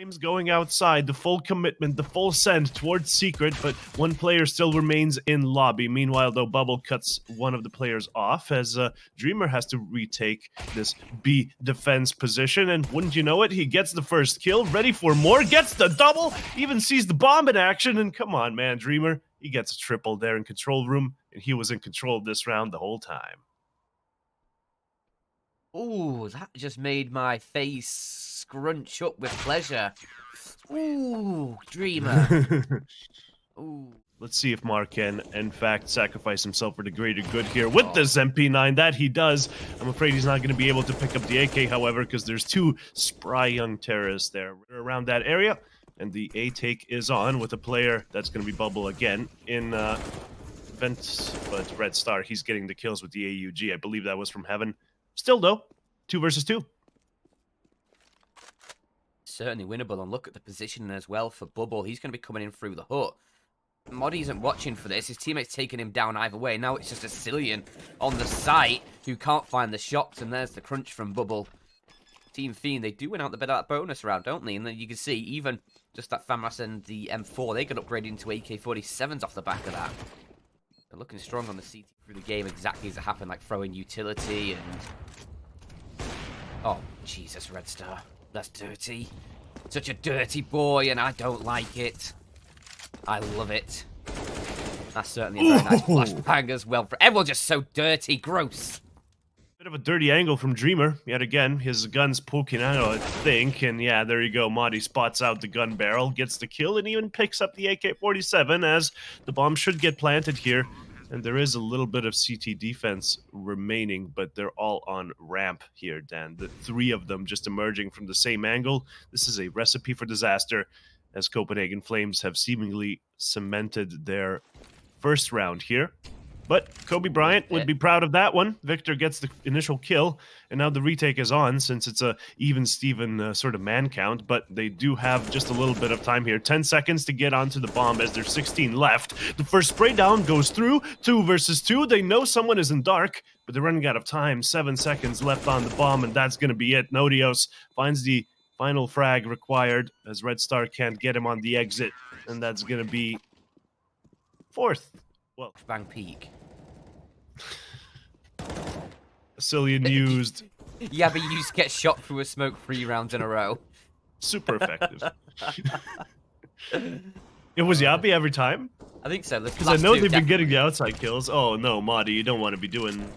Flames going outside, the full commitment, the full send towards secret, but one player still remains in lobby. Meanwhile, though, Bubble cuts one of the players off as Dreamer has to retake this B defense position, and wouldn't you know it, he gets the first kill, ready for more, gets the double, even sees the bomb in action, and come on, man, Dreamer, he gets a triple there in control room, and he was in control of this round the whole time. Ooh, that just made my face scrunch up with pleasure. Ooh, Dreamer. Ooh. Let's see if Mark can, in fact, sacrifice himself for the greater good here with this MP9. That he does. I'm afraid he's not going to be able to pick up the AK, however, because there's two spry young terrorists there around that area. And the A take is on with a player that's going to be Bubble again in Vent, but REDSTAR, he's getting the kills with the AUG. I believe that was from Heaven. Still, though, 2 versus 2. Certainly winnable, and look at the positioning as well for Bubble. He's going to be coming in through the hut. MODDII isn't watching for this. His teammate's taking him down either way. Now it's just AcilioN on the site who can't find the shots, and there's the crunch from Bubble. Team Fiend, they do win out the bit of that bonus round, don't they? And then you can see even just that FAMAS and the M4, they got upgraded into AK-47s off the back of that. They're looking strong on the CT through the game, exactly as it happened, like throwing utility and... Oh, Jesus, REDSTAR. That's dirty. Such a dirty boy, and I don't like it. I love it. That's certainly a very nice flashbang as well. Everyone's just so dirty, gross. Bit of a dirty angle from Dreamer. Yet again, his gun's poking out, I think. And yeah, there you go. MODDII spots out the gun barrel, gets the kill, and even picks up the AK-47 as the bomb should get planted here. And there is a little bit of CT defense remaining, but they're all on ramp here, Dan. The 3 of them just emerging from the same angle. This is a recipe for disaster, as Copenhagen Flames have seemingly cemented their first round here. But Kobe Bryant would be proud of that one. Victor gets the initial kill, and now the retake is on since it's a even-Steven sort of man count, but they do have just a little bit of time here. 10 seconds to get onto the bomb as there's 16 left. The first spray down goes through, 2 versus 2. They know someone is in dark, but they're running out of time. 7 seconds left on the bomb, and that's going to be it. Nodios finds the final frag required as REDSTAR can't get him on the exit, and that's going to be 4th. Well, Bang peak. AcilioN used. Yeah, but you just get shot through a smoke 3 rounds in a row. Super effective. It was jabbi every time? I think so. Because I know they've been getting the outside kills. Oh no, MODDII, you don't want to be doing...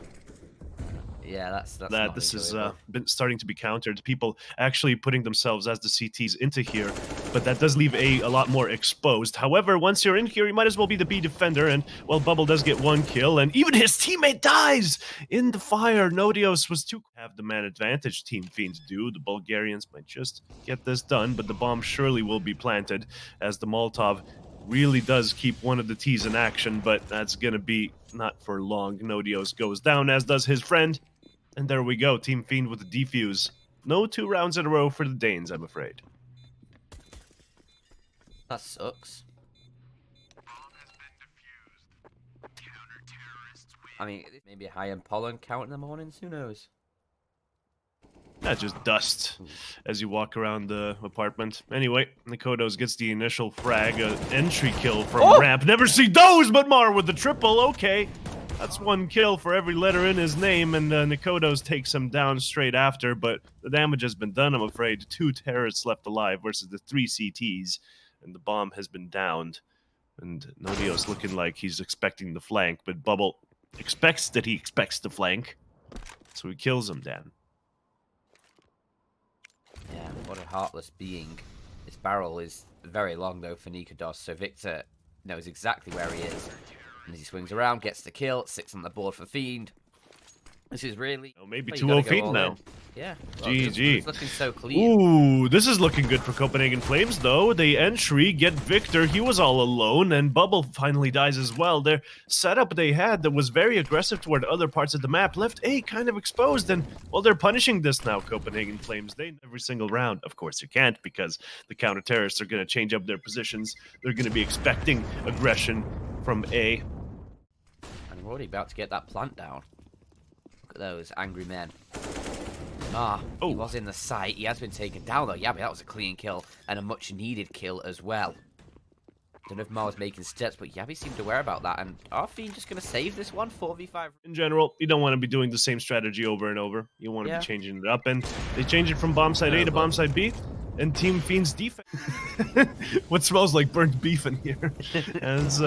Yeah, that's that. This is been starting to be countered. People actually putting themselves as the CTs into here, but that does leave A lot more exposed. However, once you're in here, you might as well be the B defender, and well, Bubble does get 1 kill, and even his teammate dies in the fire. Nodios was too have the man advantage. Team Fiends do. The Bulgarians might just get this done, but the bomb surely will be planted as the Molotov really does keep one of the T's in action, but that's gonna be not for long. Nodios goes down, as does his friend. And there we go, Team Fiend with the defuse. No 2 rounds in a row for the Danes, I'm afraid. That sucks. I mean, maybe a high-end pollen count in the mornings, who knows? That's just dust as you walk around the apartment. Anyway, nicoodoz gets the initial frag, entry kill from ramp. Never see those, but Mar with the triple, okay. That's 1 kill for every letter in his name, and nicoodoz takes him down straight after, but the damage has been done, I'm afraid. 2 terrorists left alive versus the 3 CTs, and the bomb has been downed. And Nodios looking like he's expecting the flank, but Bubble expects that he expects the flank, so he kills him, Dan. Yeah, what a heartless being. This barrel is very long, though, for nicoodoz, so Victor knows exactly where he is. And as he swings around, gets the kill, 6 on the board for Fiend. This is really... Oh, maybe 2-0 Fiend now. Yeah. Well, GG. it's looking so clean. Ooh, this is looking good for Copenhagen Flames, though. They entry, get Victor. He was all alone, and Bubble finally dies as well. Their setup they had that was very aggressive toward other parts of the map left A kind of exposed, and, well, they're punishing this now, Copenhagen Flames. They every single round. Of course, you can't, because the counter-terrorists are going to change up their positions. They're going to be expecting aggression from A. And we're already about to get that plant down. Look at those angry men. He was in the site. He has been taken down, though. Jabbi, that was a clean kill and a much-needed kill as well. Don't know if Mar was making steps, but Jabbi seemed aware about that. And are Fiend just going to save this one? 4v5? In general, you don't want to be doing the same strategy over and over. You want to be changing it up. And they change it from bomb side A to bomb side B. And Team Fiend's defense. What smells like burnt beef in here? As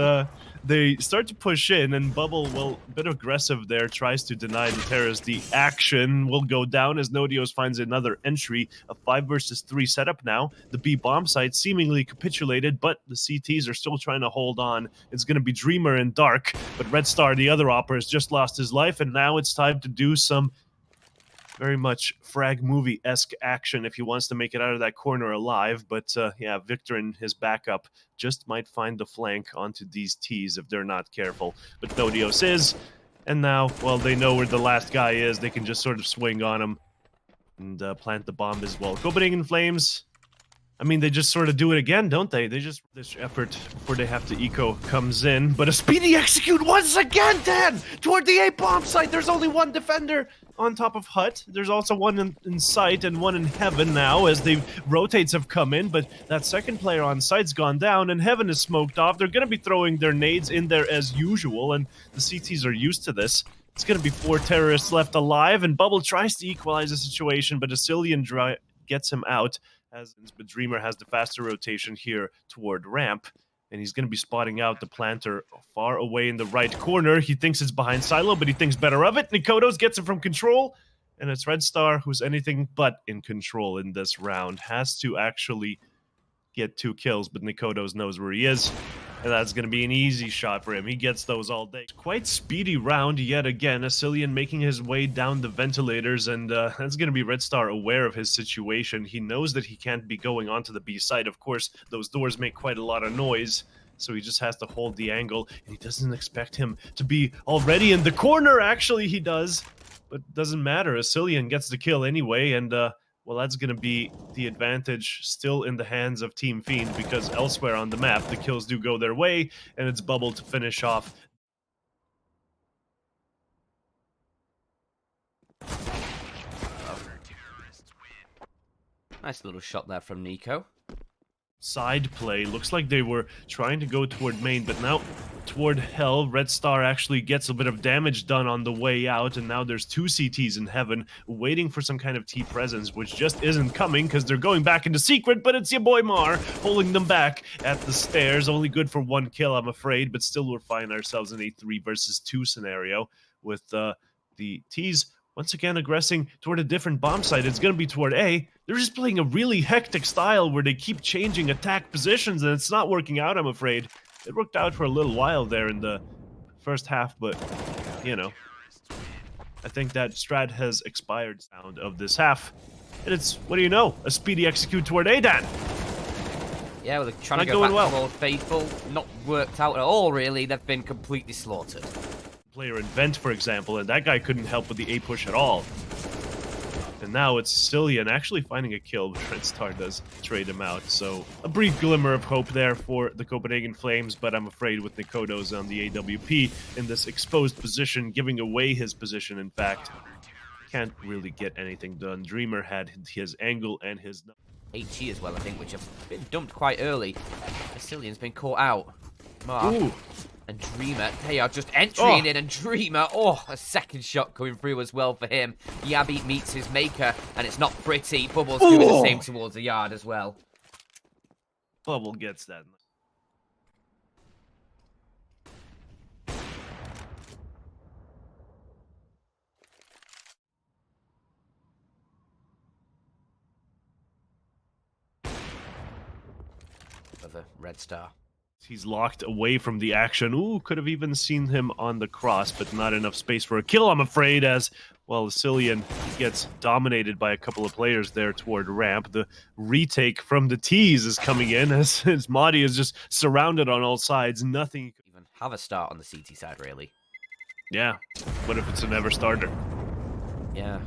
they start to push in, and Bubble, well, a bit aggressive there, tries to deny the terrorists. The action will go down as Nodios finds another entry. A 5 versus 3 setup now. The B bomb site seemingly capitulated, but the CTs are still trying to hold on. It's going to be Dreamer and Dark, but REDSTAR, the other opera, has just lost his life, and now it's time to do some very much frag movie-esque action if he wants to make it out of that corner alive. But yeah, Victor and his backup just might find the flank onto these T's if they're not careful. But Nodios is, and now, well, they know where the last guy is. They can just sort of swing on him and plant the bomb as well. Copenhagen Flames, I mean, they just sort of do it again, don't they? They just, this effort before they have to eco comes in, but a speedy execute once again, Dan! Toward the A bomb site, there's only one defender on top of hut. There's also one in sight and one in heaven now as the rotates have come in, but that second player on site's gone down and heaven is smoked off. They're gonna be throwing their nades in there as usual, and the CTs are used to this. It's gonna be 4 terrorists left alive, and Bubble tries to equalize the situation, but AcilioN gets him out. But Dreamer has the faster rotation here toward ramp, and he's going to be spotting out the planter far away in the right corner. He thinks it's behind Silo, but he thinks better of it. nicoodoz gets it from control, and it's REDSTAR, who's anything but in control in this round. Has to actually get 2 kills, but nicoodoz knows where he is. And that's going to be an easy shot for him. He gets those all day. Quite speedy round yet again. AcilioN making his way down the ventilators, and that's going to be REDSTAR aware of his situation. He knows that he can't be going onto the B side. Of course, those doors make quite a lot of noise, so he just has to hold the angle, and he doesn't expect him to be already in the corner. Actually, he does, but it doesn't matter. AcilioN gets the kill anyway, and well, that's going to be the advantage still in the hands of Team Fiend, because elsewhere on the map, the kills do go their way, and it's Bubble to finish off. Nice little shot there from niko. Side play. Looks like they were trying to go toward main, but now toward hell. REDSTAR actually gets a bit of damage done on the way out, and now there's 2 CTs in heaven waiting for some kind of T presence, which just isn't coming because they're going back into secret, but it's your boy Mar holding them back at the stairs. Only good for 1 kill, I'm afraid, but still we're finding ourselves in a 3 versus 2 scenario with the T's once again aggressing toward a different bomb site. It's going to be toward A. They're just playing a really hectic style where they keep changing attack positions, and it's not working out, I'm afraid. It worked out for a little while there in the first half, but, you know, I think that strat has expired sound of this half. And it's, what do you know, a speedy execute toward A, Dan. Yeah, well, they're trying to go back to Old Faithful. Not worked out at all, really. They've been completely slaughtered. Player in Vent, for example, and that guy couldn't help with the A push at all. And now it's AcilioN actually finding a kill, but REDSTAR does trade him out. So a brief glimmer of hope there for the Copenhagen Flames, but I'm afraid with nicoodoz on the AWP in this exposed position, giving away his position, in fact, can't really get anything done. Dreamer had his angle and his... HE as well, I think, which have been dumped quite early. Acilion's been caught out. Ooh. And Dreamer, they are just entering in, and Dreamer, a second shot coming through as well for him. Jabbi meets his maker, and it's not pretty. Bubble's doing the same towards the yard as well. Bubble gets that. For the REDSTAR. He's locked away from the action. Ooh, could have even seen him on the cross, but not enough space for a kill, I'm afraid, as, well, AcilioN gets dominated by a couple of players there toward ramp. The retake from the T's is coming in as MODDII is just surrounded on all sides. Nothing. Even have a start on the CT side, really. Yeah. What if it's a never starter? Yeah.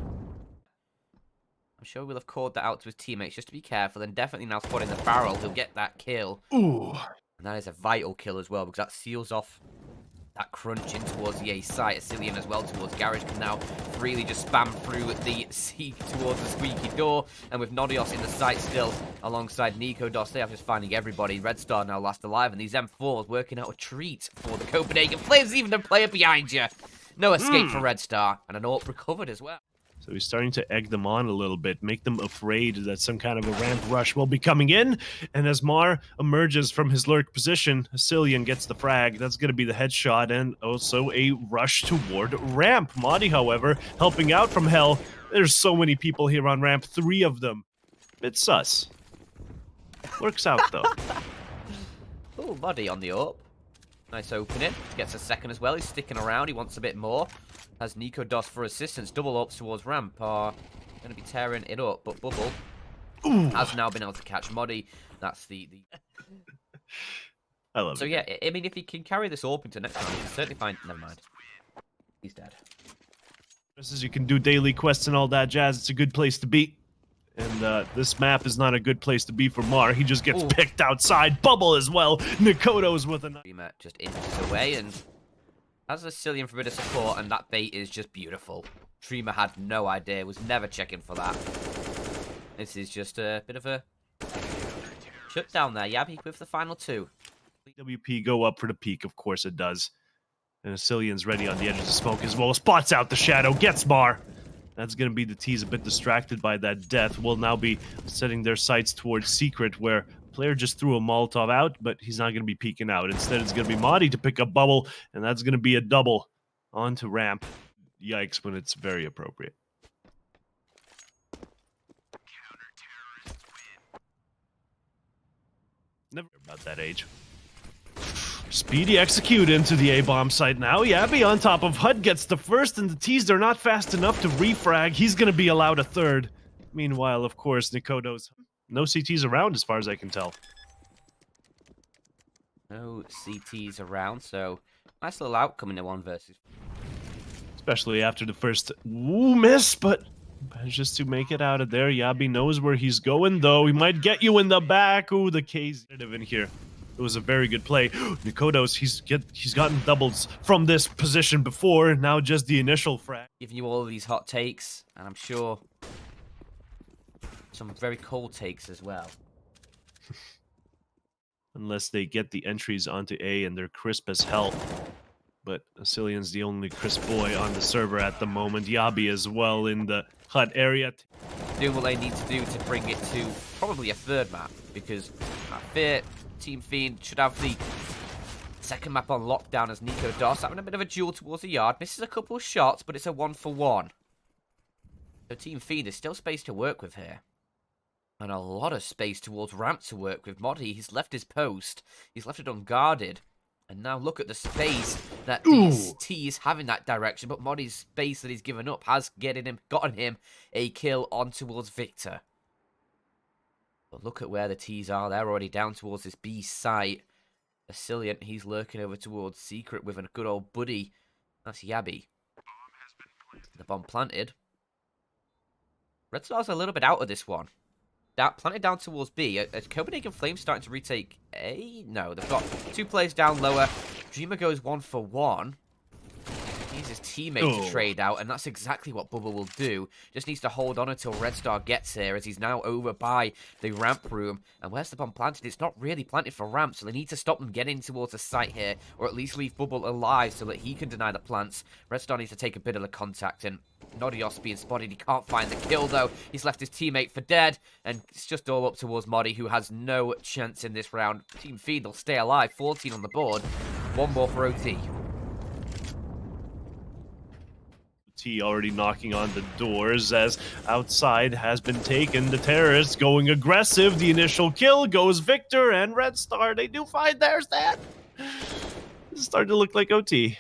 I'm sure we'll have called that out to his teammates just to be careful, and definitely now spotting the barrel, he'll get that kill. Ooh. And that is a vital kill as well, because that seals off that crunch in towards the A site. AcilioN as well towards Garage can now freely just spam through the C towards the squeaky door. And with Nodios in the site still alongside nicoodoz, they are just finding everybody. REDSTAR now last alive, and these M4s working out a treat for the Copenhagen Flames. Even a player behind you. No escape for REDSTAR, and an AWP recovered as well. So he's starting to egg them on a little bit, make them afraid that some kind of a ramp rush will be coming in. And as Mar emerges from his lurk position, AcilioN gets the frag. That's going to be the headshot and also a rush toward ramp. MODDII, however, helping out from hell. There's so many people here on ramp, 3 of them. It's sus. Works out, though. Oh, MODDII on the AWP. Nice opening. Gets a second as well. He's sticking around. He wants a bit more. Has nicoodoz for assistance. Double ups towards ramp are going to be tearing it up. But Bubble has now been able to catch MODDII. That's the... I love it. So yeah, I mean, if he can carry this AWP into next round, he can certainly find... Never mind. He's dead. Just as you can do daily quests and all that jazz, it's a good place to be. And this map is not a good place to be for Mar. He just gets picked outside. Bubble as well. nicoodoz with a... Dreamer just inches away and has AcilioN for a bit of support, and that bait is just beautiful. Dreamer had no idea, was never checking for that. This is just a bit of a shutdown there. Jabbi with the final 2. WP go up for the peak, of course it does. And Acilion's ready on the edge of the smoke as well. Spots out the shadow, gets Mar. That's going to be the T's a bit distracted by that death. Will now be setting their sights towards Secret, where player just threw a Molotov out, but he's not going to be peeking out. Instead, it's going to be MODDII to pick up Bubble, and that's going to be a double onto ramp. Yikes, when it's very appropriate. Never about that age. Speedy execute into the A-bomb site now. Jabbi on top of HUD gets the first, and the T's, they're not fast enough to refrag. He's going to be allowed a third. Meanwhile, of course, nicoodoz. No CTs around as far as I can tell. No CTs around, so nice little outcome in the 1 versus. Especially after the first miss, but manages to make it out of there. Jabbi knows where he's going, though. He might get you in the back. Ooh, the K's in here. It was a very good play. nicoodoz, he's gotten doubles from this position before, now just the initial frag. Giving you all of these hot takes, and I'm sure some very cold takes as well. Unless they get the entries onto A and they're crisp as hell. But Acilion's the only crisp boy on the server at the moment. Jabbi as well in the HUD area. Doing what they need to do to bring it to probably a 3rd map, because I fear Team Fiend should have the 2nd map on lockdown as nicoodoz having a bit of a duel towards the yard. Misses a couple of shots, but it's a 1-for-1. So Team Fiend is still space to work with here. And a lot of space towards ramp to work with. MODDII, he's left his post. He's left it unguarded. And now look at the space that these T's have in that direction. But MODDII's space that he's given up has gotten him a kill on towards Victor. But look at where the T's are. They're already down towards this B site. AcilioN, he's lurking over towards Secret with a good old buddy. That's Jabbi. The bomb planted. REDSTAR's a little bit out of this one. Planted down towards B. Copenhagen Flames starting to retake A? No, they've got 2 players down lower. Dreamer goes 1-for-1. Needs his teammate to trade out, and that's exactly what Bubble will do. Just needs to hold on until REDSTAR gets here, as he's now over by the ramp room. And where's the bomb planted? It's not really planted for ramp, so they need to stop them getting towards the site here, or at least leave Bubble alive so that he can deny the plants. REDSTAR needs to take a bit of the contact, and Nodios being spotted. He can't find the kill, though. He's left his teammate for dead, and it's just all up towards MODDII, who has no chance in this round. Team Fiend will stay alive. 14 on the board. 1 more for OT. T already knocking on the doors as outside has been taken. The terrorists going aggressive. The initial kill goes Victor and REDSTAR. They do find their stand. This is starting to look like OT.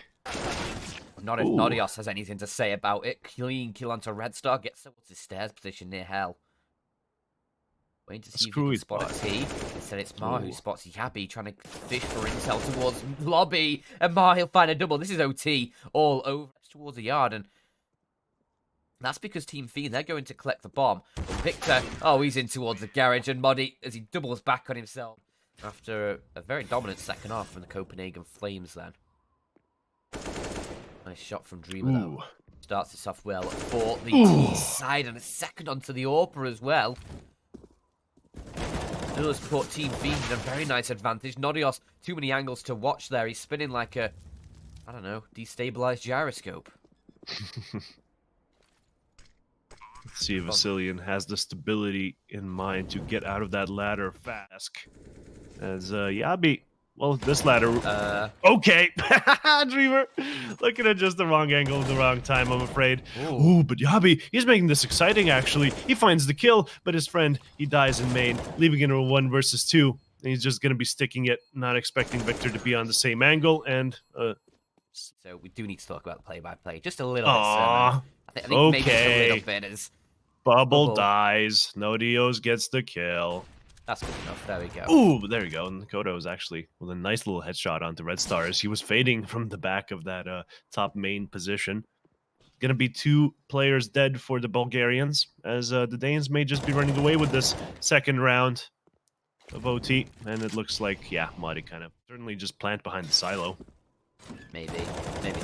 Not if Nodios has anything to say about it. Clean kill onto REDSTAR. Gets towards his stairs position near hell. Waiting to see if he can spot a T. Instead it's Mar who spots Jabbi, trying to fish for intel towards lobby. And Mar, he'll find a double. This is OT all over towards the yard. And that's because Team Fiend, they're going to collect the bomb. But Victor, he's in towards the garage. And MODDII, as he doubles back on himself after a very dominant second half from the Copenhagen Flames then. Nice shot from Dreamer, though. Ooh. Starts this off well for the T side, and a second onto the AWPer as well. Does put Team Fiend in a very nice advantage. Nodios, too many angles to watch there. He's spinning like a, I don't know, destabilized gyroscope. Let's see if AcilioN has the stability in mind to get out of that ladder fast. As jabbi, well, this ladder. Okay, Dreamer, looking at just the wrong angle, the wrong time, I'm afraid. Ooh, but jabbi, he's making this exciting. Actually, he finds the kill, but his friend, he dies in main, leaving it a 1 versus 2. And he's just gonna be sticking it, not expecting Victor to be on the same angle, and So we do need to talk about the play-by-play just a little bit. I think maybe just a little bit as Bubble dies. Nodios gets the kill. That's good enough. There we go. Ooh, there we go. And nicoodoz actually with a nice little headshot onto REDSTAR as he was fading from the back of that top main position. Gonna be 2 players dead for the Bulgarians, as the Danes may just be running away with this second round of OT. And it looks like, yeah, MODDII kind of certainly just plant behind the silo. Maybe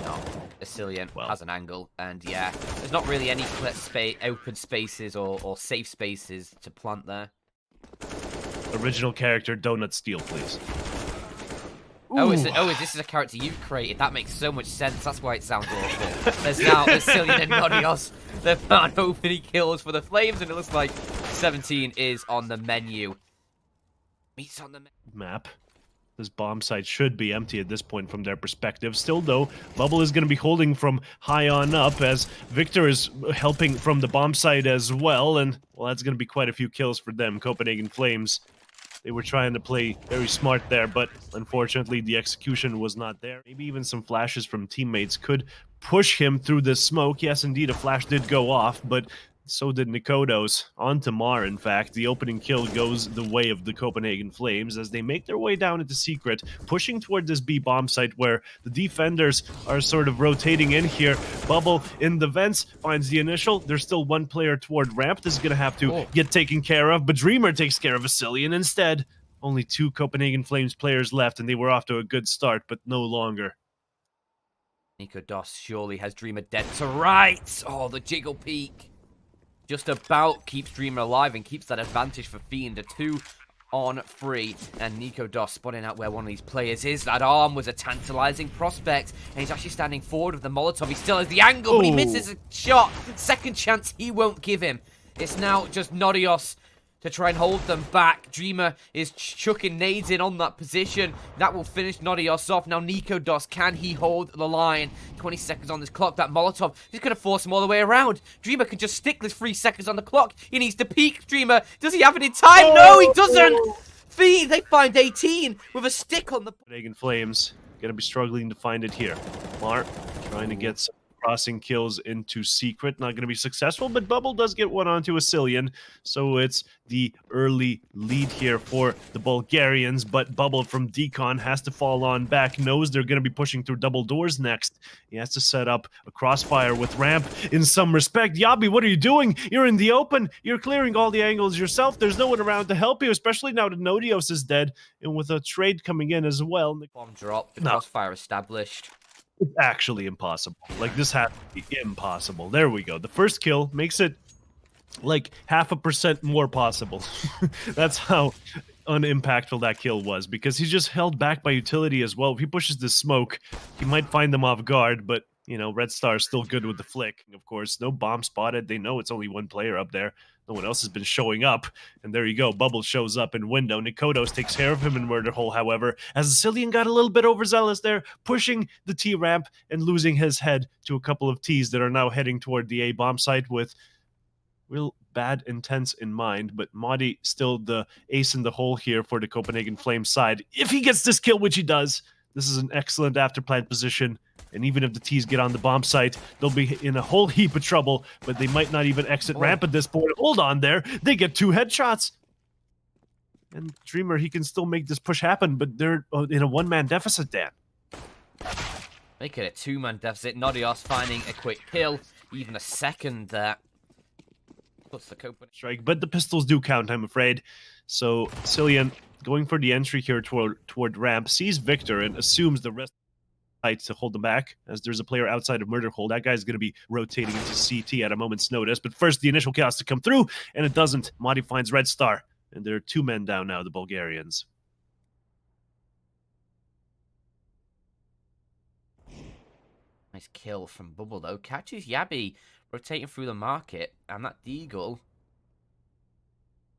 not. AcilioN has an angle, and yeah, there's not really any open spaces or safe spaces to plant there. Original character, donut steal, please. Oh, is this is a character you've created? That makes so much sense. That's why it sounds awful. There's now AcilioN and Nodios. They've found opening kills for the Flames, and it looks like 17 is on the menu. Meets on the map. This bomb site should be empty at this point from their perspective. Still, though, Bubble is going to be holding from high on up as Victor is helping from the bomb site as well. And, well, that's going to be quite a few kills for them. Copenhagen Flames, they were trying to play very smart there, but unfortunately the execution was not there. Maybe even some flashes from teammates could push him through the smoke. Yes, indeed, a flash did go off, but so did nicoodoz. On to Mar, in fact. The opening kill goes the way of the Copenhagen Flames as they make their way down into Secret, pushing toward this B bomb site where the defenders are sort of rotating in here. Bubble in the vents finds the initial. There's still 1 player toward ramp. This is going to have to get taken care of, but Dreamer takes care of AcilioN instead. Only 2 Copenhagen Flames players left, and they were off to a good start, but no longer. nicoodoz surely has Dreamer dead to rights. Oh, the jiggle peek. Just about keeps Dreamer alive and keeps that advantage for Fiend. A 2-on-3, and nicoodoz spotting out where one of these players is. That arm was a tantalizing prospect, and he's actually standing forward of the Molotov. He still has the angle, but he misses a shot. Second chance he won't give him. It's now just Nodios to try and hold them back. Dreamer is chucking nades in on that position. That will finish Nodios off. Now nicoodoz, can he hold the line? 20 seconds on this clock. That Molotov is going to force him all the way around. Dreamer can just stick this 3 seconds on the clock. He needs to peek. Dreamer, does he have it in time? No, he doesn't. Fiend, they find 18 with a stick on the... Copenhagen Flames going to be struggling to find it here. Mar trying to get some crossing kills into Secret. Not going to be successful, but Bubble does get one onto AcilioN. So it's the early lead here for the Bulgarians, but Bubble from Decon has to fall on back. Knows they're going to be pushing through double doors next. He has to set up a crossfire with ramp in some respect. jabbi, what are you doing? You're in the open. You're clearing all the angles yourself. There's no one around to help you, especially now that Nodios is dead and with a trade coming in as well. Bomb drop, the crossfire established. It's actually impossible. Like, this has to be impossible. There we go. The first kill makes it like 0.5% more possible. That's how unimpactful that kill was, because he's just held back by utility as well. If he pushes the smoke, he might find them off guard, but, you know, REDSTAR is still good with the flick. Of course, no bomb spotted. They know it's only 1 player up there. No one else has been showing up. And there you go. Bubble shows up in window. nicoodoz takes care of him in murder hole, however, as AcilioN got a little bit overzealous there, pushing the T ramp and losing his head to a couple of Ts that are now heading toward the A bomb site with real bad intents in mind. But MODDII still the ace in the hole here for the Copenhagen Flames side. If he gets this kill, which he does, this is an excellent afterplant position. And even if the Ts get on the bomb site, they'll be in a whole heap of trouble, but they might not even exit ramp at this point. Hold on there. They get 2 headshots. And Dreamer, he can still make this push happen, but they're in a 1-man deficit, Dan. Make it a 2-man deficit. Nodios finding a quick kill. Even a second there. Plus the Copenhagen strike, but the pistols do count, I'm afraid. So AcilioN going for the entry here toward ramp, sees Victor and assumes the rest to hold them back, as there's a player outside of Murder Hole. That guy's going to be rotating into CT at a moment's notice. But first, the initial chaos to come through, and it doesn't. MODDII finds REDSTAR, and there are 2 men down now, the Bulgarians. Nice kill from Bubble, though. Catches jabbi rotating through the market, and that deagle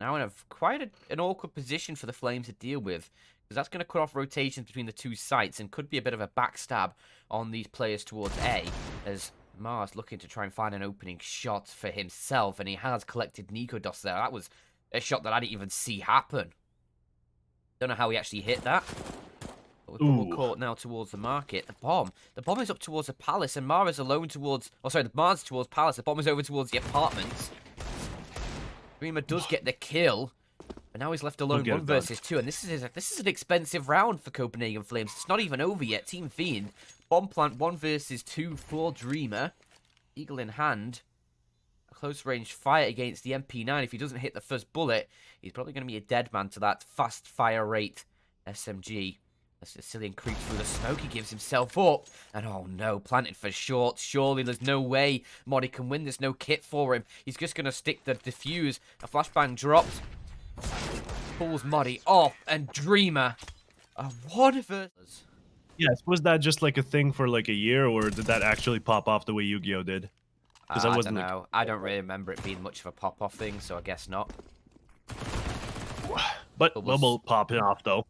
now in quite an awkward position for the Flames to deal with, because that's going to cut off rotations between the 2 sites and could be a bit of a backstab on these players towards A, as Mars looking to try and find an opening shot for himself, and he has collected nicoodoz there. That was a shot that I didn't even see happen. Don't know how he actually hit that. But with Bubble caught now towards the market, the bomb is up towards the palace, and Mara's alone towards, the Mars towards palace, the bomb is over towards the apartments. Dreamer does get the kill, but now he's left alone 1 versus 2, and this is an expensive round for Copenhagen Flames. It's not even over yet. Team Fiend, bomb plant 1 versus 2 for Dreamer, eagle in hand, a close range fight against the MP9. If he doesn't hit the first bullet, he's probably going to be a dead man to that fast fire rate SMG. As AcilioN creeps through the smoke, he gives himself up. And oh no, planted for short. Surely there's no way MODDII can win. There's no kit for him. He's just going to stick the defuse. A flashbang drops. Pulls MODDII off. And Dreamer. A 1 versus. Yes, was that just like a thing for like a year, or did that actually pop off the way Yu-Gi-Oh did? I don't know. I don't really remember it being much of a pop-off thing, so I guess not. But Bubble popping off though.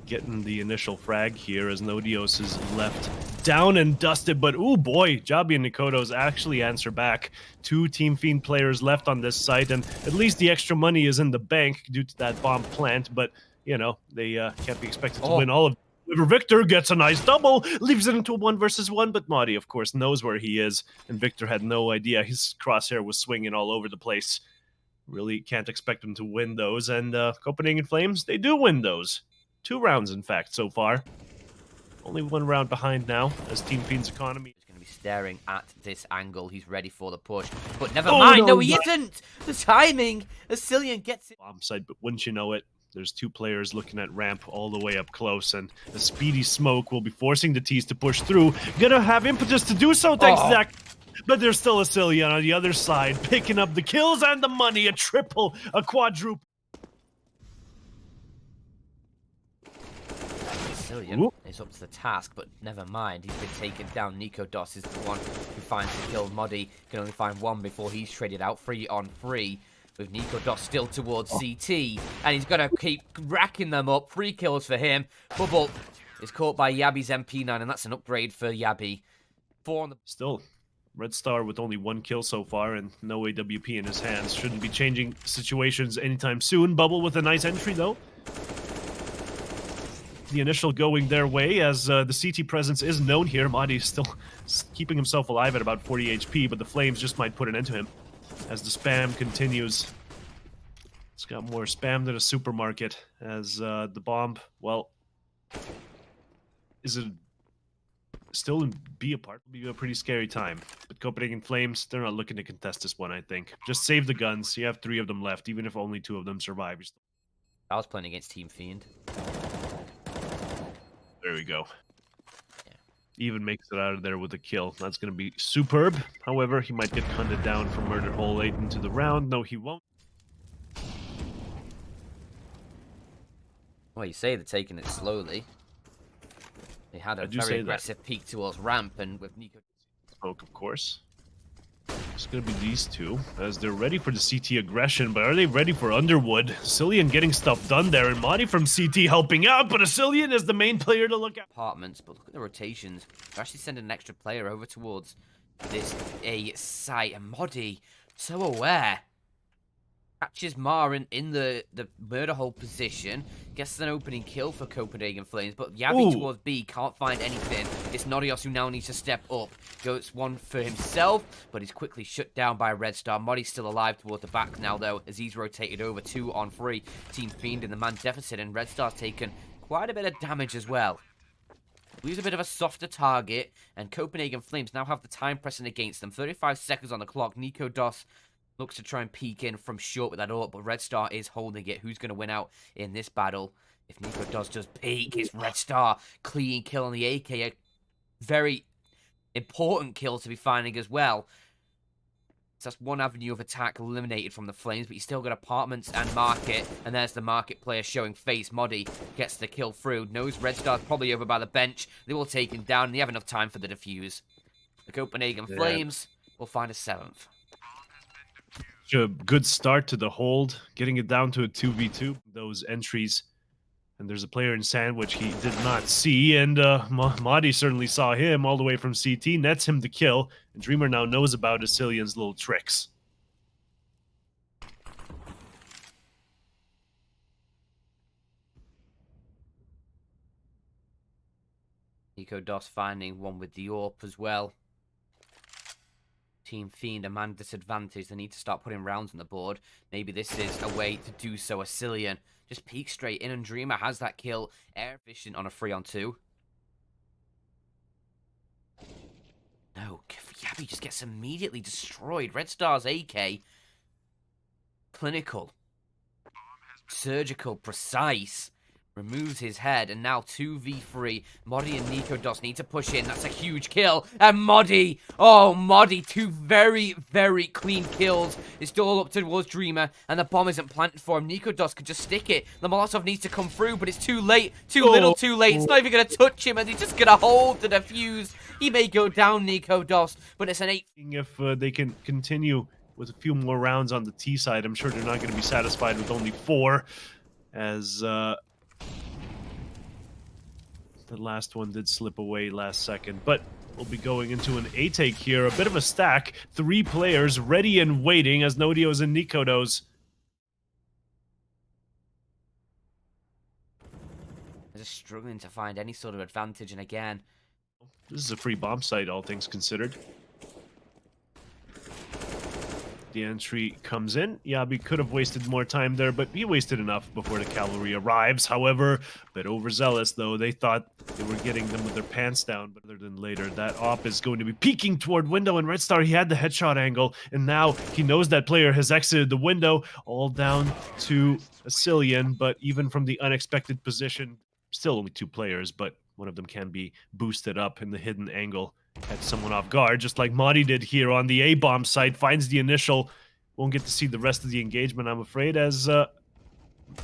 Getting the initial frag here as Nodios is left down and dusted, but oh boy, jabbi and nicoodoz actually answer back. 2 Team Fiend players left on this site, and at least the extra money is in the bank due to that bomb plant, but you know, they can't be expected to win all of it. Victor gets a nice double, leaves it into a 1 versus 1, but MODDII, of course, knows where he is, and Victor had no idea. His crosshair was swinging all over the place. Really can't expect him to win those, and Copenhagen Flames, they do win those. 2 rounds, in fact, so far. Only 1 round behind now, as Team Fiend's economy is going to be staring at this angle. He's ready for the push. But never mind, no, he isn't! The timing! AcilioN gets it. Bomb site, but wouldn't you know it, there's 2 players looking at ramp all the way up close, and a speedy smoke will be forcing the T's to push through. Gonna have impetus to do so, thanks, Zach. But there's still AcilioN on the other side, picking up the kills and the money. A triple, a quadruple. AcilioN is up to the task, but never mind. He's been taken down. nicoodoz is the one who finds the kill. MODDII can only find 1 before he's traded out 3 on 3. With nicoodoz still towards CT, and he's going to keep racking them up. 3 kills for him. Bubble is caught by jabbi's MP9, and that's an upgrade for jabbi. 4 on the... Still, REDSTAR with only 1 kill so far and no AWP in his hands. Shouldn't be changing situations anytime soon. Bubble with a nice entry, though. The initial going their way, as the CT presence is known here. MODDII still keeping himself alive at about 40 HP, but the Flames just might put an end to him as the spam continues. It's got more spam than a supermarket, as the bomb, well, is it still in B apart? It'll be a pretty scary time. But Copenhagen Flames, they're not looking to contest this one, I think. Just save the guns. You have 3 of them left, even if only 2 of them survive. I was playing against Team Fiend. There we go. Yeah. Even makes it out of there with a kill. That's going to be superb. However, he might get hunted down from Murder Hole late into the round. No, he won't. Well, you say they're taking it slowly. They had a very aggressive peek towards ramp, and with Nico... Smoke, of course. It's going to be these 2, as they're ready for the CT aggression, but are they ready for Underwood? AcilioN getting stuff done there, and MODDII from CT helping out, but AcilioN is the main player to look at. Apartments, but look at the rotations. They're actually sending an extra player over towards this A site, and MODDII, so aware. Catches Marin in the murder hole position. Gets an opening kill for Copenhagen Flames, but jabbi towards B can't find anything. It's Nodios who now needs to step up. Goes 1 for himself, but he's quickly shut down by REDSTAR. MODDII's still alive towards the back now, though, as he's rotated over 2 on 3. Team Fiend in the man deficit, and REDSTAR's taken quite a bit of damage as well. He's a bit of a softer target, and Copenhagen Flames now have the time pressing against them. 35 seconds on the clock. nicoodoz looks to try and peek in from short with that ult, but REDSTAR is holding it. Who's going to win out in this battle? If nicoodoz does peek, it's REDSTAR. Clean kill on the AK. very important kill to be finding as well. So that's one avenue of attack eliminated from the Flames, but you still got apartments and market, and there's the market player showing face. MODDII gets the kill through, knows REDSTAR's probably over by the bench. They will take him down, and they have enough time for the defuse. The Copenhagen Flames will find a 7th. A good start to the hold, getting it down to a 2v2. Those entries, and there's a player in sandwich he did not see, and MODDII certainly saw him all the way from CT, nets him the kill, and Dreamer now knows about AcilioN's little tricks. nicoodoz finding one with the AWP as well. Team Fiend, a man disadvantage. They need to start putting rounds on the board. Maybe this is a way to do so. AcilioN just peek straight in, and Dreamer has that kill. Air efficient on a 3-on-2. No, jabbi just gets immediately destroyed. REDSTAR's AK. Clinical. Surgical. Precise. Removes his head, and now 2v3. MODDII and nicoodoz need to push in. That's a huge kill. And MODDII, oh, MODDII, 2 very, very clean kills. It's still up towards Dreamer, and the bomb isn't planted for him. nicoodoz could just stick it. The Molotov needs to come through, but it's too late. Too little, too late. It's not even going to touch him, and he's just going to hold the defuse. He may go down, nicoodoz, but it's an 8. If they can continue with a few more rounds on the T side, I'm sure they're not going to be satisfied with only 4, as the last one did slip away last second, but we'll be going into an A-take here. A bit of a stack. 3 players ready and waiting as Nodios and nicoodoz. They're just struggling to find any sort of advantage, and again, This is a free bomb site, all things considered. The entry comes in. jabbi could have wasted more time there, but he wasted enough before the cavalry arrives. However, a bit overzealous, though. They thought they were getting them with their pants down, but other than later, that op is going to be peeking toward window, and REDSTAR, he had the headshot angle, and now he knows that player has exited the window, all down to AcilioN, but even from the unexpected position, still only 2 players, but one of them can be boosted up in the hidden angle. Catch someone off guard, just like MODDII did here on the A-bomb site. Finds the initial. Won't get to see the rest of the engagement, I'm afraid, as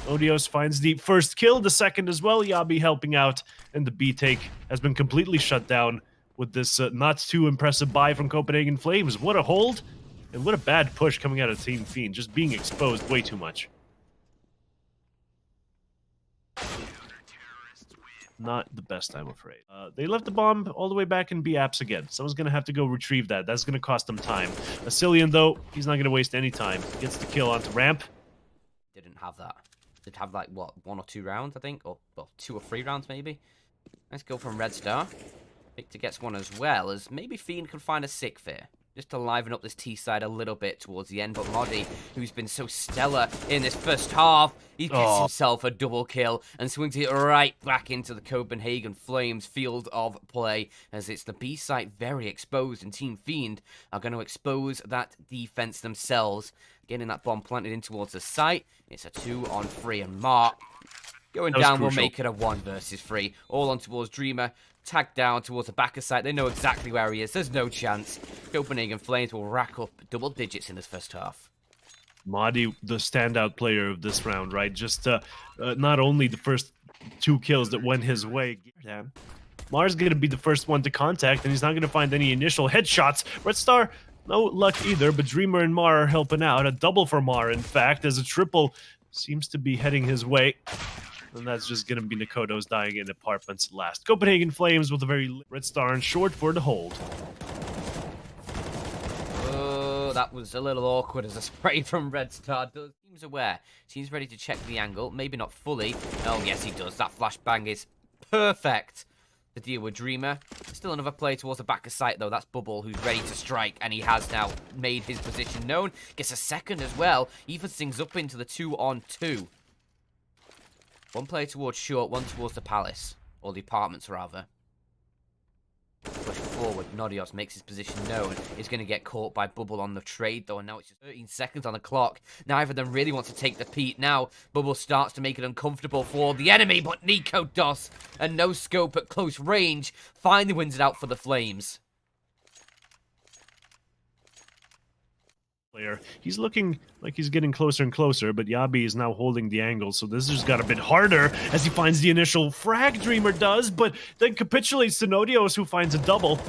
Nodios finds the first kill, the second as well. jabbi helping out, and the B-take has been completely shut down with this not too impressive buy from Copenhagen Flames. What a hold, and what a bad push coming out of Team Fiend, just being exposed way too much. Not the best, I'm afraid. They left the bomb all the way back in B apps again. Someone's going to have to go retrieve that. That's going to cost them time. AcilioN, though, he's not going to waste any time. Gets the kill onto ramp. didn't have that. Did have, like, what, 1 or 2 rounds, I think? Or, well, 2 or 3 rounds, maybe? Let's go from REDSTAR. Victor gets one as well, as maybe Fiend can find a sick there. Just to liven up this T side a little bit towards the end. But MODDII, who's been so stellar in this first half, he gets himself a double kill and swings it right back into the Copenhagen Flames field of play, as it's the B site very exposed, and Team Fiend are going to expose that defense themselves. Getting that bomb planted in towards the site. It's a 2-on-3, and Mark going down will make it a 1 versus 3. All on towards Dreamer. Tagged down towards the back of site. They know exactly where he is. There's no chance. Copenhagen Flames will rack up double digits in this first half. MODDII, the standout player of this round, right? Just not only the first 2 kills that went his way. Damn. Mar's going to be the first one to contact, and he's not going to find any initial headshots. REDSTAR, no luck either, but Dreamer and Mar are helping out. A double for Mar, in fact, as a triple seems to be heading his way. And that's just going to be nicoodoz dying in apartments last. Copenhagen Flames with a very REDSTAR and short for the hold. Oh, that was a little awkward as a spray from REDSTAR does. Seems aware. Seems ready to check the angle. Maybe not fully. Oh, yes, he does. That flashbang is perfect to deal with Dreamer. Still another play towards the back of site, though. That's Bubble, who's ready to strike, and he has now made his position known. Gets a second as well. Even things up into the 2-on-2. 1 player towards short, 1 towards the palace. Or the apartments, rather. Push forward. Nodios makes his position known. He's going to get caught by Bubble on the trade, though, and now it's just 13 seconds on the clock. Neither of them really wants to take the peat. Now, Bubble starts to make it uncomfortable for the enemy, but nicoodoz, and no scope at close range, finally wins it out for the Flames. He's looking like he's getting closer and closer, but jabbi is now holding the angle, so this just got a bit harder as he finds the initial frag. Dreamer does, but then capitulates to Nodios, who finds a double.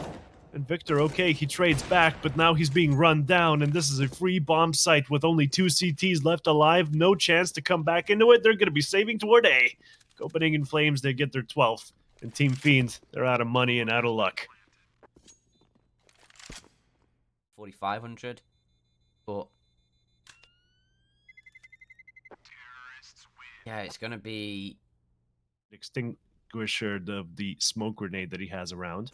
And Victor, okay, he trades back, but now he's being run down, and this is a free bomb site with only 2 CTs left alive. No chance to come back into it. They're going to be saving toward A. Copenhagen Flames, they get their 12th. And Team Fiend, they're out of money and out of luck. 4,500. But yeah, it's gonna be extinguisher of the smoke grenade that he has around.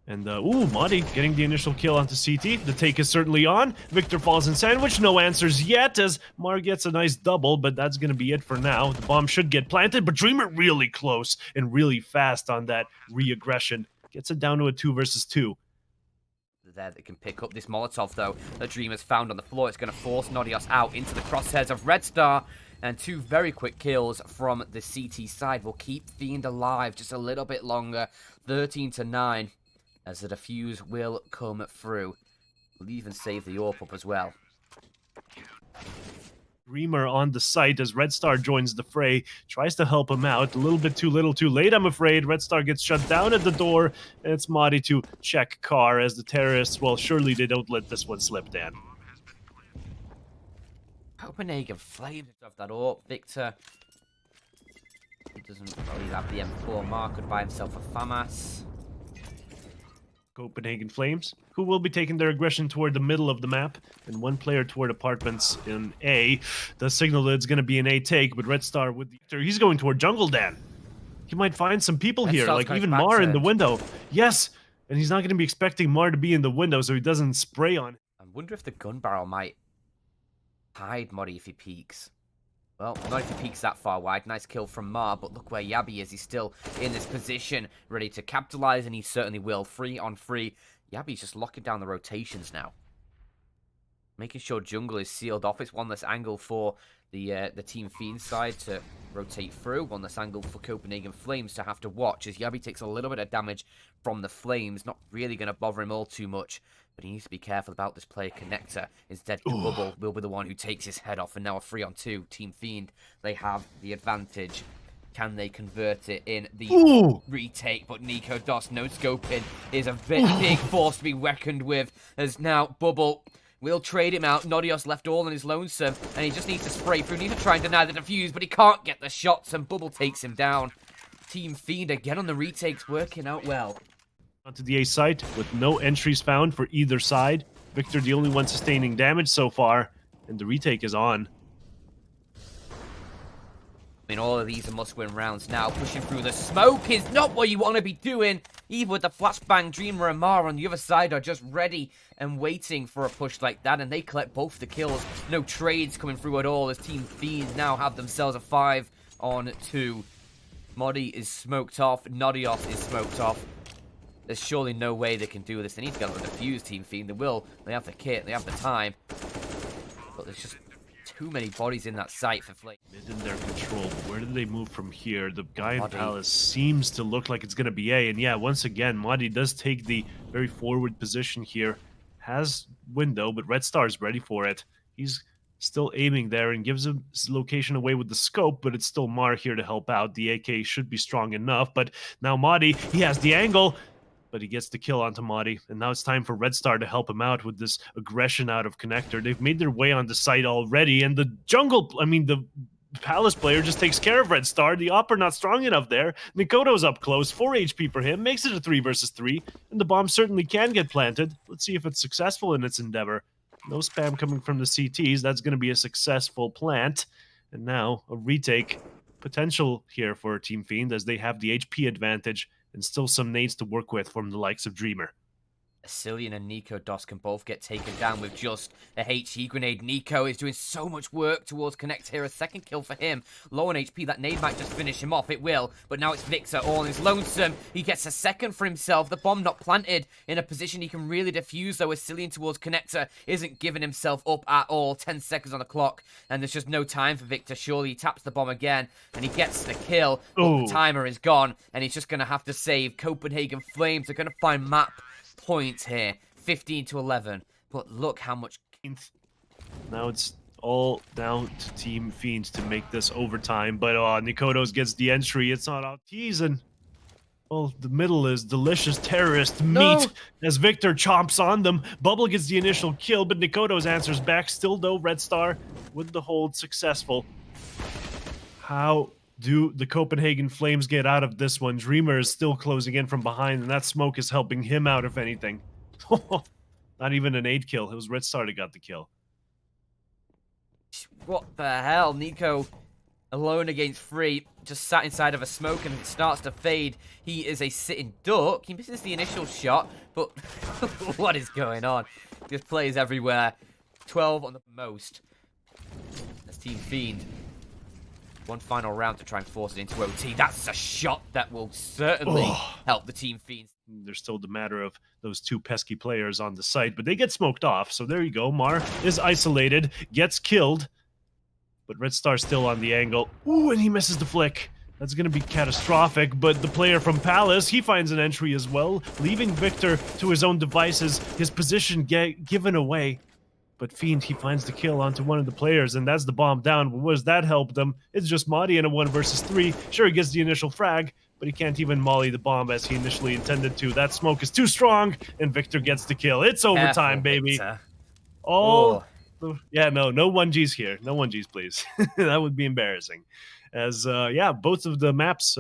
And ooh, MODDII getting the initial kill onto CT. The take is certainly on. Victor falls in sandwich. No answers yet as Mar gets a nice double, but that's gonna be it for now. The bomb should get planted, but Dreamer really close and really fast on that re-aggression. Gets it down to a 2 versus 2. There that can pick up this Molotov, though, that Dreamer's found on the floor. It's going to force Nodios out into the crosshairs of REDSTAR, and 2 very quick kills from the CT side will keep Fiend alive just a little bit longer. 13-9, as the defuse will come through. We'll even save the AWP up as well. Dreamer on the site as REDSTAR joins the fray, tries to help him out. A little bit too little too late, I'm afraid. REDSTAR gets shut down at the door, and it's MODDII to check car as the terrorists, well, surely they don't let this one slip, Dan. Copenhagen Flames of that AWP. Victor, he doesn't really have the M4 mark, could buy himself a FAMAS. Copenhagen Flames, who will be taking their aggression toward the middle of the map, and 1 player toward apartments in A. The signal that it's going to be an A take, but REDSTAR with the... He's going toward jungle, Dan. He might find some people here, like even Mar in the window. Yes, and he's not going to be expecting Mar to be in the window, so he doesn't spray on. I wonder if the gun barrel might hide MODDII if he peeks. Well, not if he peeks that far wide. Nice kill from Mar, but look where jabbi is. He's still in this position, ready to capitalize, and he certainly will. 3 on 3. jabbi's just locking down the rotations now. Making sure jungle is sealed off. It's one less angle for the Team Fiend side to rotate through. One less angle for Copenhagen Flames to have to watch, as jabbi takes a little bit of damage from the Flames. Not really going to bother him all too much, but he needs to be careful about this player connector. Instead, Bubble will be the one who takes his head off, and now a 3 on 2. Team Fiend, they have the advantage. Can they convert it in the retake? But nicoodoz, no scoping, is a big force to be reckoned with, as now Bubble will trade him out. Nodios left all on his lonesome, and he just needs to spray through. Needs to try and deny the defuse, but he can't get the shots, and Bubble takes him down. Team Fiend again on the retakes, working out well. Onto the A site with no entries found for either side. Victor the only one sustaining damage so far, and the retake is on. I mean, all of these are must-win rounds now. Pushing through the smoke is not what you want to be doing. Even with the flashbang, Dreamer and Mar on the other side are just ready and waiting for a push like that, and they collect both the kills. No trades coming through at all as Team Fiend now have themselves a 5 on 2. MODDII is smoked off. Nodios is smoked off. There's surely no way they can do this. They need to get on the defuse, Team Fiend. They will. They have the kit. They have the time. But there's just too many bodies in that site for Flame. Mid in their control. Where do they move from here? The guy in Palace seems to look like it's going to be A. And yeah, once again, MODDII does take the very forward position here. Has window, but REDSTAR is ready for it. He's still aiming there and gives his location away with the scope, but it's still Mar here to help out. The AK should be strong enough, but now MODDII, he has the angle, but he gets the kill onto MODDII, and now it's time for REDSTAR to help him out with this aggression out of connector. They've made their way on the site already, and the the Palace player just takes care of REDSTAR. The opper not strong enough there. nicoodoz up close, 4 HP for him, makes it a 3 versus 3, and the bomb certainly can get planted. Let's see if it's successful in its endeavor. No spam coming from the CTs. That's going to be a successful plant. And now a retake potential here for Team Fiend as they have the HP advantage and still some nades to work with from the likes of Dreamer. AcilioN and nicoodoz can both get taken down with just a HE grenade. niko is doing so much work towards Connect here. A second kill for him. Low on HP. That nade might just finish him off. It will. But now it's Victor all on his lonesome. He gets a second for himself. The bomb not planted in a position he can really defuse, though. AcilioN towards Connector isn't giving himself up at all. 10 seconds on the clock. And there's just no time for Victor. Surely he taps the bomb again. And he gets the kill. But the timer is gone. And he's just going to have to save. Copenhagen Flames are going to find map points here, 15 to 11. But look how much. Now it's all down to Team Fiend to make this overtime. But nicoodoz gets the entry. It's not out teasing. Well, the middle is delicious terrorist meat as Victor chomps on them. Bubble gets the initial kill, but nicoodoz answers back. Still, though, REDSTAR with the hold successful. How do the Copenhagen Flames get out of this one? Dreamer is still closing in from behind, and that smoke is helping him out, if anything. Not even an 8 kill. It was REDSTAR that got the kill. What the hell? niko alone against 3, just sat inside of a smoke, and it starts to fade. He is a sitting duck. He misses the initial shot, but what is going on? Just plays everywhere. 12 on the most. That's Team Fiend. One final round to try and force it into OT. That's a shot that will certainly help the Team Fiends. There's still the matter of those 2 pesky players on the site, but they get smoked off. So there you go. Mar is isolated, gets killed, but REDSTAR still on the angle. Ooh, and he misses the flick. That's going to be catastrophic, but the player from Palace, he finds an entry as well, leaving Victor to his own devices, his position given away. But Fiend, he finds the kill onto one of the players, and that's the bomb down. But what does that help them? It's just MODDII in a 1 versus 3. Sure, he gets the initial frag, but he can't even molly the bomb as he initially intended to. That smoke is too strong, and Victor gets the kill. It's overtime, baby. Yeah, no 1Gs here. No 1Gs, please. That would be embarrassing. As, yeah, both of the maps,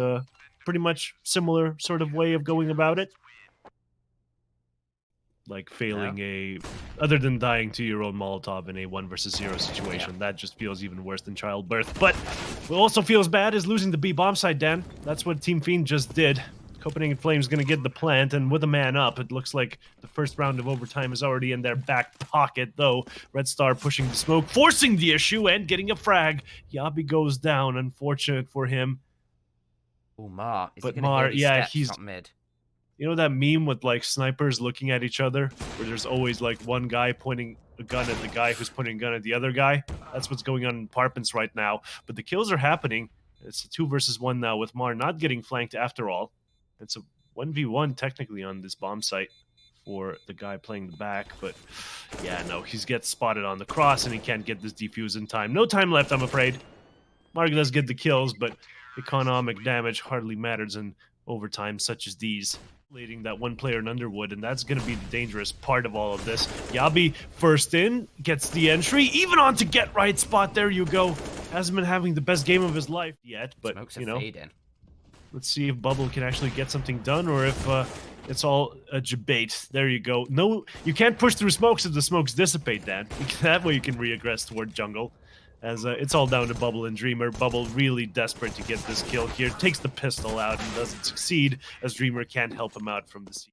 pretty much similar sort of way of going about it. Like failing other than dying to your own Molotov in a 1 versus 0 situation. That just feels even worse than childbirth. But what also feels bad is losing the B bomb site, Dan. That's what Team Fiend just did. Copenhagen Flames going to get the plant, and with a man up, it looks like the first round of overtime is already in their back pocket, though. REDSTAR pushing the smoke, forcing the issue, and getting a frag. Jabbi goes down, unfortunate for him. Oh, Mar. Is but he Mar, yeah, he's... top mid? You know that meme with, like, snipers looking at each other? Where there's always, like, one guy pointing a gun at the guy who's pointing a gun at the other guy? That's what's going on in apartments right now. But the kills are happening. It's a 2 versus 1 now, with Mar not getting flanked after all. It's a 1v1 technically on this bomb site for the guy playing the back. But, yeah, no, he gets spotted on the cross, and he can't get this defuse in time. No time left, I'm afraid. Mar does get the kills, but economic damage hardly matters in overtime such as these. Leading that one player in Underwood, and that's going to be the dangerous part of all of this. Jabbi first in, gets the entry, even on to get right spot. There you go. Hasn't been having the best game of his life yet, but you know, let's see if Bubble can actually get something done, or if it's all a debate. There you go. No, you can't push through smokes if the smokes dissipate, Dan. That way you can reaggress toward jungle. As it's all down to Bubble and Dreamer. Bubble really desperate to get this kill here. Takes the pistol out and doesn't succeed, as Dreamer can't help him out from the seat.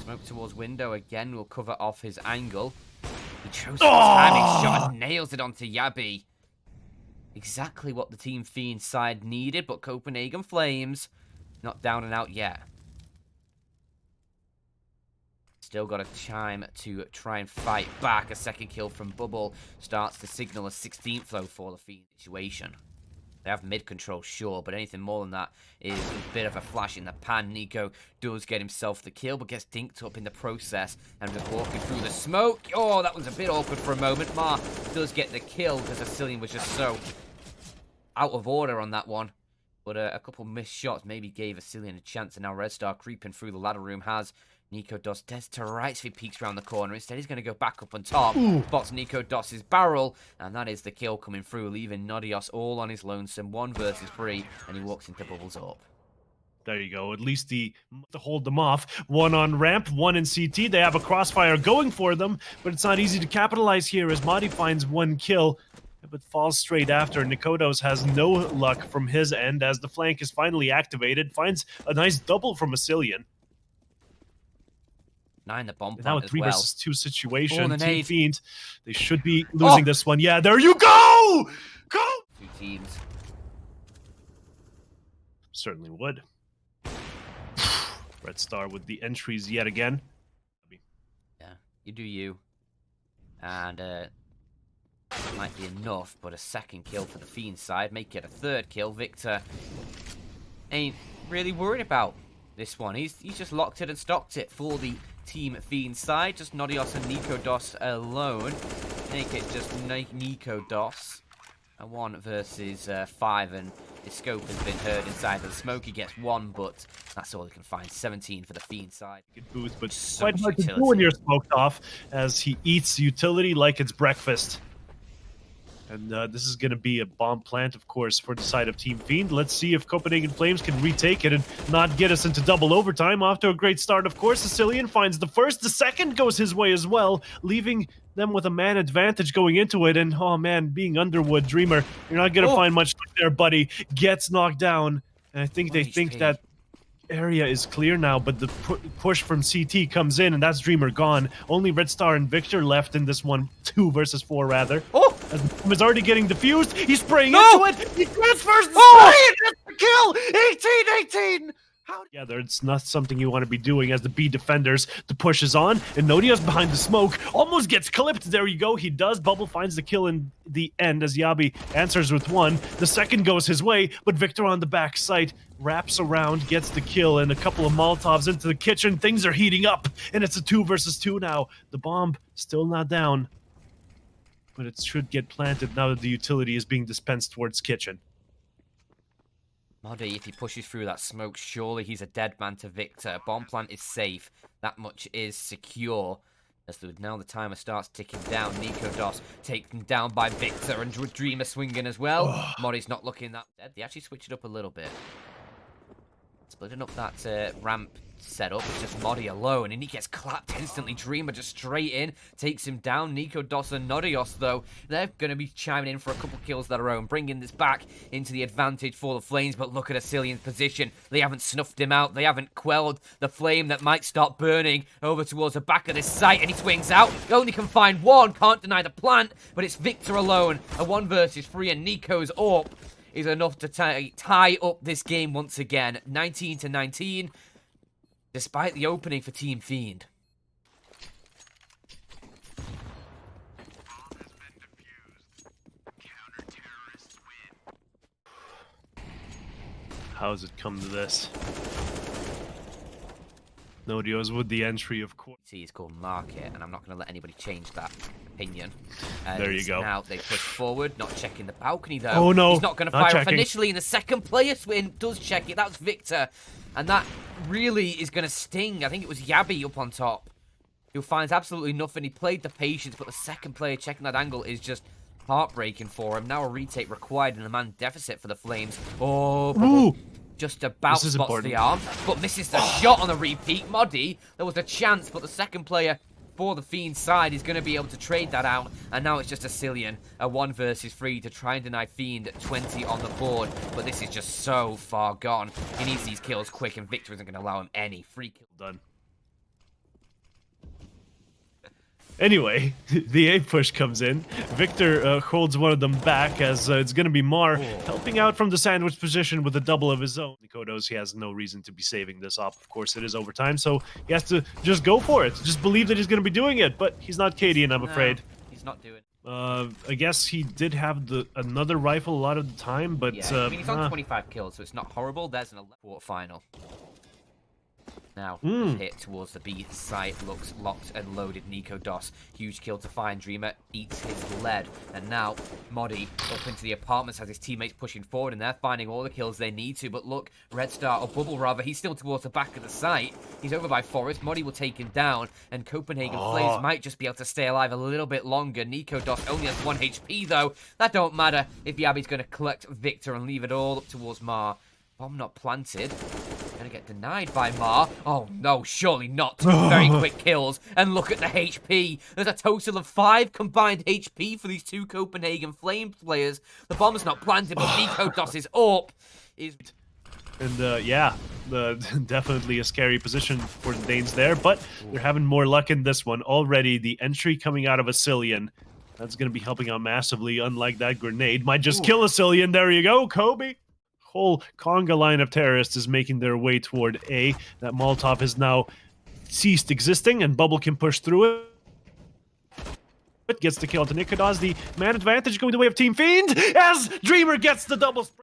Smoke towards window again will cover off his angle. He chose the timing shot and nails it onto Jabbi. Exactly what the Team Fiend side needed, but Copenhagen Flames not down and out yet. Still got a time to try and fight back. A second kill from Bubble starts to signal a 16th though for the Fiend situation. They have mid control, sure, but anything more than that is a bit of a flash in the pan. niko does get himself the kill, but gets dinked up in the process and just walking through the smoke. Oh, that was a bit awkward for a moment. Mar does get the kill because AcilioN was just so out of order on that one. But a couple missed shots maybe gave AcilioN a chance, and now REDSTAR creeping through the ladder room has nicoodoz dead to rights if he peeks around the corner. Instead, he's going to go back up on top. Spots nicoodoz barrel, and that is the kill coming through, leaving Nodios all on his lonesome. 1 versus 3, and he walks into Bubble's up. There you go. At least to hold them off. 1 on ramp, 1 in CT. They have a crossfire going for them, but it's not easy to capitalize here as MODDII finds 1 kill, but falls straight after. nicoodoz has no luck from his end as the flank is finally activated. Finds a nice double from AcilioN. 9 the bomb Now plant a as 3 well. versus 2 situation. the Team nade. Fiend, they should be losing this one. Yeah, there you go! Go! 2 teams. Certainly would. REDSTAR with the entries yet again. Yeah, you do you. And might be enough, but a second kill for the Fiend side. Make it a 3rd kill. Victor ain't really worried about this one. He's just locked it and stocked it for the Team Fiend side. Just Nodios and nicoodoz alone. Make it just nicoodoz. A 1 versus 5, and his scope has been heard inside of the smoke. He gets 1, but that's all he can find. 17 for the Fiend side. Good boost, but So quite much hard to do utility. when you're smoked off, as he eats utility like it's breakfast. And this is going to be a bomb plant, of course, for the side of Team Fiend. Let's see if Copenhagen Flames can retake it and not get us into double overtime. Off to a great start, of course. AcilioN finds the first. The second goes his way as well, leaving them with a man advantage going into it. And, oh, man, being Underwood, Dreamer, you're not going to find much there, buddy. Gets knocked down. And I think they think that area is clear now, but the push from CT comes in, and that's Dreamer gone. Only REDSTAR and Victor left in this one, 2 versus 4 rather. As the bomb is already getting diffused, he's spraying into it. He transfers the spray and gets the kill. 18-18. Together, it's not something you want to be doing as the B defenders. The push is on, and Nodios behind the smoke almost gets clipped. There you go. He does. Bubble finds the kill in the end as jabbi answers with 1. The second goes his way, but Victor on the back site wraps around, gets the kill, and a couple of Molotovs into the kitchen. Things are heating up, and it's a 2 versus 2 now. The bomb still not down, but it should get planted now that the utility is being dispensed towards kitchen. MODDII, if he pushes through that smoke, surely he's a dead man to Victor. Bomb plant is safe. That much is secure. As now the timer starts ticking down. nicoodoz taken down by Victor, and Dreamer swinging as well. MODDII's not looking that dead. They actually switched it up a little bit. Splitting up that ramp setup. It's just MODDII alone, and he gets clapped instantly. Dreamer just straight in, takes him down. nicoodoz and Nodios, though, they're going to be chiming in for a couple kills of their own, bringing this back into the advantage for the Flames. But look at AcilioN's position. They haven't snuffed him out. They haven't quelled the flame that might start burning over towards the back of this site, and he swings out. He only can find 1. Can't deny the plant, but it's Victor alone. A 1 versus 3, and Niko's AWP is enough to tie up this game once again. 19-19. Despite the opening for Team Fiend. How has it come to this? Nodios with the entry, of course. See, it's called Market, and I'm not going to let anybody change that opinion. There you go. Now they push forward, not checking the balcony though. Oh no! He's not going to fire off initially, and the second player swing does check it. That's Victor, and that really is going to sting. I think it was jabbi up on top, who finds absolutely nothing. He played the patience, but the second player checking that angle is just heartbreaking for him. Now a retake required and a man deficit for the Flames. Oh, just about spots the arm, but misses the shot on the repeat. MODDII, there was a chance, but the second player for the Fiend side is going to be able to trade that out, and now it's just AcilioN, a 1 versus 3 to try and deny Fiend 20 on the board, but this is just so far gone. He needs these kills quick, and Victor isn't going to allow him any. Free kill done. Anyway, the A push comes in. Victor holds one of them back as it's going to be Mar helping out from the sandwich position with a double of his own. nicoodoz, he has no reason to be saving this up. Of course, it is overtime, so he has to just go for it. Just believe that he's going to be doing it, but he's not Cadian, I'm afraid. He's not doing it. I guess he did have another rifle a lot of the time, but... yeah, I mean, he's on 25 kills, so it's not horrible. There's an 11 quarterfinal. Now, hit towards the B side, looks locked and loaded. nicoodoz, huge kill to find. Dreamer eats his lead, and now MODDII up into the apartments as his teammates pushing forward, and they're finding all the kills they need to. But look, REDSTAR, or Bubble rather, he's still towards the back of the site. He's over by Forest. MODDII will take him down, and Copenhagen Flames might just be able to stay alive a little bit longer. nicoodoz only has 1 HP though. That don't matter if jabbi's going to collect Victor and leave it all up towards Mar. Bomb not planted. Gonna get denied by Mar. Oh no, surely not. 2 very quick kills. And look at the HP. There's a total of 5 combined HP for these 2 Copenhagen Flames players. The bomb's not planted, but nicoodoz AWP is... And yeah, definitely a scary position for the Danes there, but they're having more luck in this one. Already the entry coming out of AcilioN, that's going to be helping out massively, unlike that grenade. Might just kill AcilioN. There you go, Kobe. Whole conga line of terrorists is making their way toward A. That Molotov has now ceased existing, and Bubble can push through it. It gets the kill to nicoodoz. The man advantage going the way of Team Fiend as Dreamer gets the double spray.